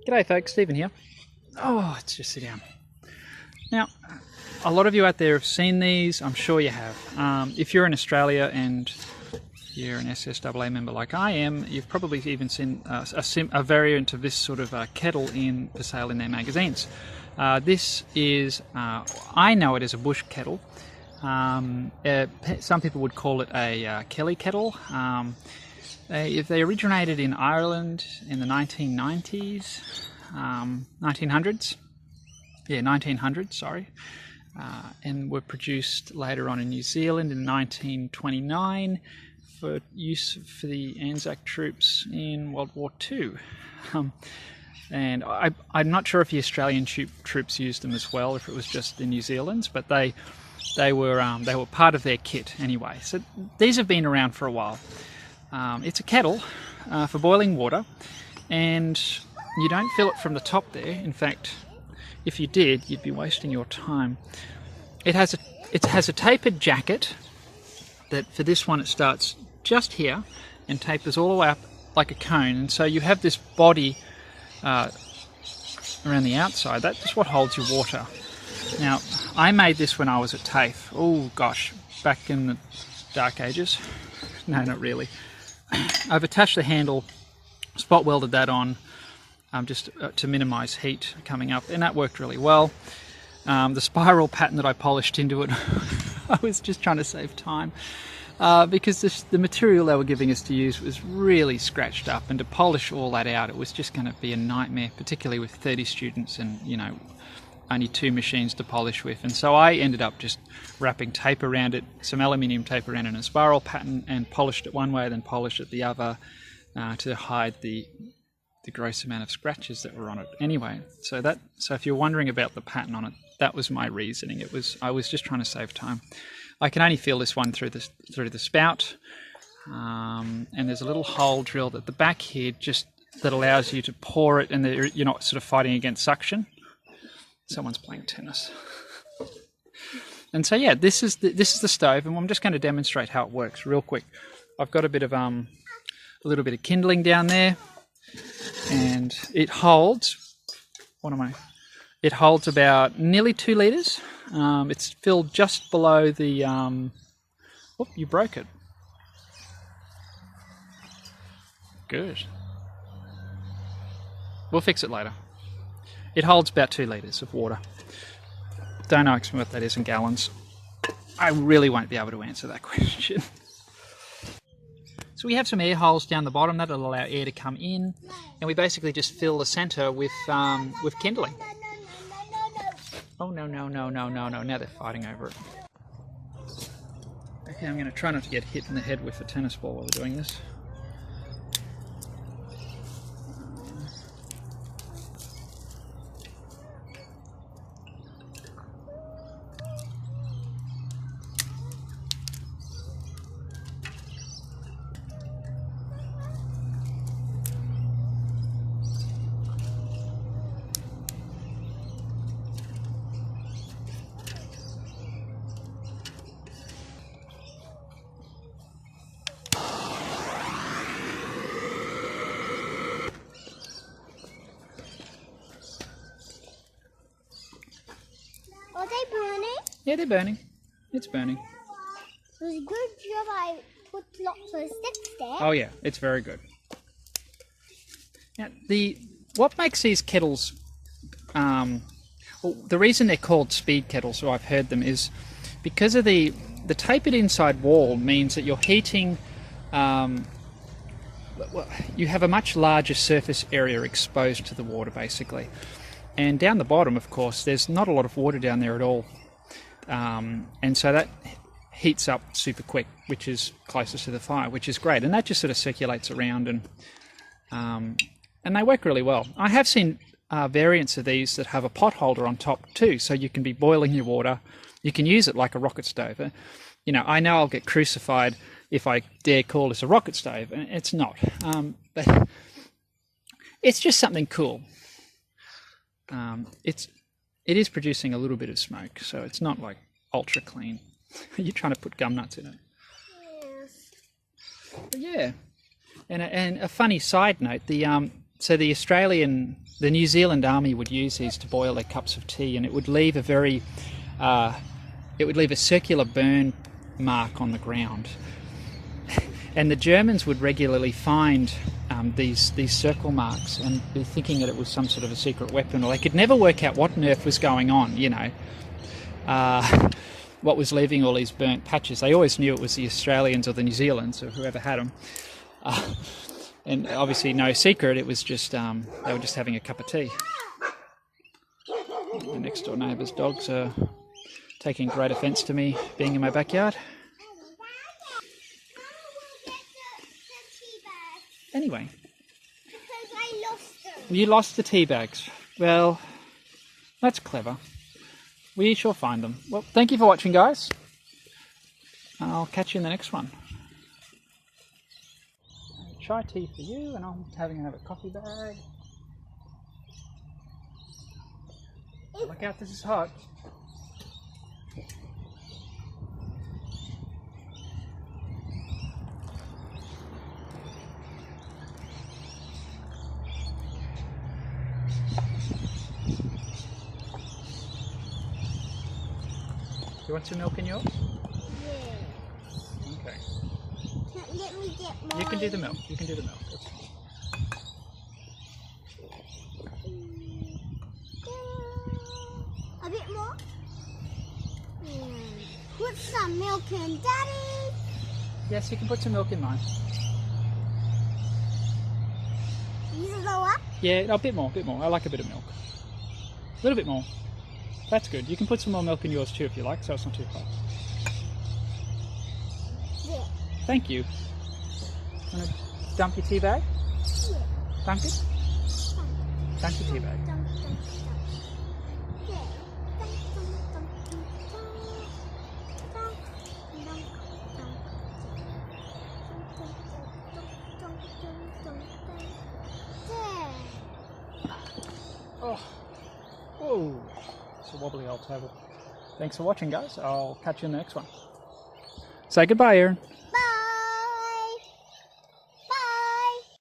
G'day folks, Stephen here. Oh, let's just sit down. Now, a lot of you out there have seen these, I'm sure you have. If you're in Australia and you're an SSAA member like I am, you've probably even seen a variant of this sort of kettle for sale in their magazines. This is, I know it as a bush kettle. Some people would call it a Kelly kettle. They originated in Ireland in the 1990s, 1900s. Yeah, 1900s, sorry. And were produced later on in New Zealand in 1929 for use for the Anzac troops in World War II. And I'm not sure if the Australian troops used them as well, if it was just the New Zealand's, but they were part of their kit anyway. So these have been around for a while. It's a kettle for boiling water, and you don't fill it from the top there. In fact, if you did, you'd be wasting your time. It has a tapered jacket that for this one it starts just here and tapers all the way up like a cone, and so you have this body around the outside. That's what holds your water. Now, I made this when I was at TAFE. Oh gosh, back in the dark ages. No, not really. I've attached the handle, spot welded that on just to minimize heat coming up, and that worked really well. The spiral pattern that I polished into it, I was just trying to save time because the material they were giving us to use was really scratched up, and to polish all that out, it was just going to be a nightmare, particularly with 30 students and, you know, only 2 machines to polish with. And so I ended up just wrapping tape around it, some aluminium tape around it in a spiral pattern, and polished it one way, then polished it the other to hide the gross amount of scratches that were on it. Anyway, so if you're wondering about the pattern on it, that was my reasoning. I was just trying to save time. I can only feel this one through the spout, and there's a little hole drilled at the back here just that allows you to pour it, and you're not sort of fighting against suction. Someone's playing tennis. And so yeah, this is the stove, and I'm just going to demonstrate how it works real quick. I've got a little bit of kindling down there, and it holds. It holds about nearly 2 litres. It's filled just below the. Oh, you broke it. Good. We'll fix it later. It holds about 2 litres of water. Don't ask me what that is in gallons. I really won't be able to answer that question. So we have some air holes down the bottom that'll allow air to come in, and we basically just fill the centre with kindling. Oh no, now they're fighting over it. Okay, I'm going to try not to get hit in the head with a tennis ball while we're doing this. Are they burning? Yeah, they're burning. It's burning. It was a good job I put lots of sticks there. Oh yeah, it's very good. Now, what makes these kettles, well, the reason they're called speed kettles, so I've heard them, is because of the tapered inside wall means that you're heating, you have a much larger surface area exposed to the water basically. And down the bottom, of course, there's not a lot of water down there at all. And so that heats up super quick, which is closest to the fire, which is great. And that just sort of circulates around, and they work really well. I have seen variants of these that have a pot holder on top too, so you can be boiling your water. You can use it like a rocket stove. You know, I know I'll get crucified if I dare call this a rocket stove, and it's not. But it's just something cool. It is producing a little bit of smoke, so it's not like ultra clean. You're trying to put gum nuts in it. Yes. But yeah, and a funny side note: the So the New Zealand Army would use these to boil their cups of tea, and it would leave a circular burn mark on the ground. And the Germans would regularly find these circle marks and be thinking that it was some sort of a secret weapon, or they could never work out what on earth was going on, you know, what was leaving all these burnt patches. They always knew it was the Australians or the New Zealanders or whoever had them. And obviously no secret, it was just, they were just having a cup of tea. The next door neighbour's dogs are taking great offence to me being in my backyard. Anyway. Because I lost them. You lost the tea bags. Well, that's clever. We shall find them. Well, thank you for watching, guys. I'll catch you in the next one. Chai tea for you, and I'm having another coffee bag. Look out, this is hot. Do you want some milk in yours? Yeah. Okay. Let me get more. You can do the milk. You can do the milk. That's fine. A bit more? Put some milk in, Daddy. Yes, you can put some milk in mine. Use it lower? Yeah, a bit more, I like a bit of milk. A little bit more. That's good. You can put some more milk in yours too if you like, so it's not too hot. Yeah. Thank you. Want to dump your tea bag? Yeah. Dunk it? Dunk your tea bag. Oh, whoa, it's a wobbly old table. Thanks for watching, guys. I'll catch you in the next one. Say goodbye, Aaron.